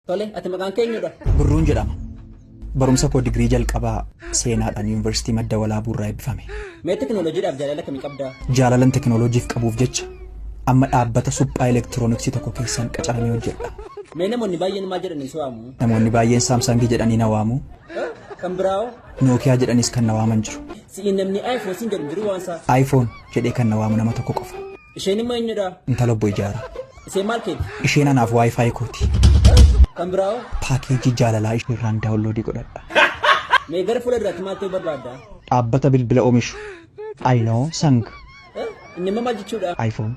Tole, ati maqaan keenyudha. Burruun jedhama. Barumsa koo digirii jalqabaa seenaadhaan yuunivarsiitii Madda Walaabuu irraa eebbifame. Mee teknooloojiidhaaf jaalala kamii qabdaa? Jaalalan teknooloojiif qabuuf jecha amma dhaabbata suphaa elektirooniksii tokko keessaan qacaramee hojjedha. Mee namoonni baay'een maal jedhanii si waamu? Namoonni baay'een Saamsangii jedhanii na waamu. Kan biraawoo? Nookiyaa jedhaniis kan na waaman jiru. Si'iin namni iPhone siin jedhu jiru waansaa? iPhone jedhee kan na waamu nama tokko qofa. Isheen immoo eenyudha? Intala obbo Ijaara. Isheen maal keeti? Isheen anaaf Wi-Fi kooti. Kan biraawoo? Paakeejii jaalalaa isheerraan daawunloodii godhadha. Mee gara fuula duraatti maal ta'uu barbaadda? Dhaabbata bilbila oomishu. Aynoo Sang. Inni immoo maal jechuudha? iPhone.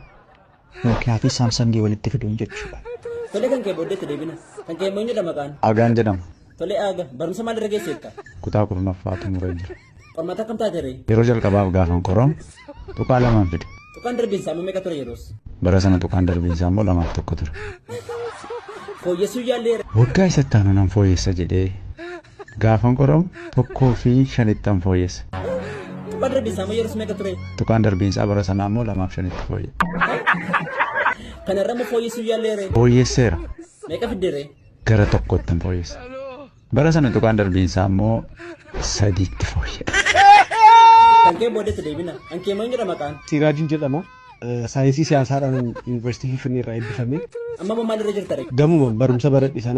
Nookiyaa fi Saamsangii walitti fiduun jechuudha. Tole kan kee booddeetti deebina. Kan kee immoo eenyudha maqaan? Agaan jedhama. Tole Aaga, barumsa maal irra geesseetta? Kutaa kurnaffaa xumuree jira. Qormaata akkam taateree? Yeroo jalqabaaf gaafan qoramu tuqaa lamaan fide. Tuqaan darbiinsaa immoo meeqa ture yeroos? Bara sana tuqaan darbiinsaa immoo 2-1 ture. Fooyyessuu yaalleera. Waggaa isatti aanu nan fooyyessa jedhee gaafan qoramu 1.5 fooyyessa. Tuqaan darbiinsaa immoo yeroos meeqa ture? Tuqaan darbiinsaa bara sanaa immoo 2.5 fooyyessa. Kanarra immoo fooyyessuu yaalleere. Fooyyesseera. Meeqa fiddeere? Gara 1tti fooyyessa. Bara sana tuqaan darbiinsaa immoo 3tti fooyyessa. Kan kee booddeetti deebina. Kan kee immoo eenyudha maqaan? Siraajiin jedhama. Saayinsii siyaasaadhaan yuunivarsiitii Finfinnee irraa eebbifame. Amma immoo maal irra jirta? Gamuma barumsa baradhisan.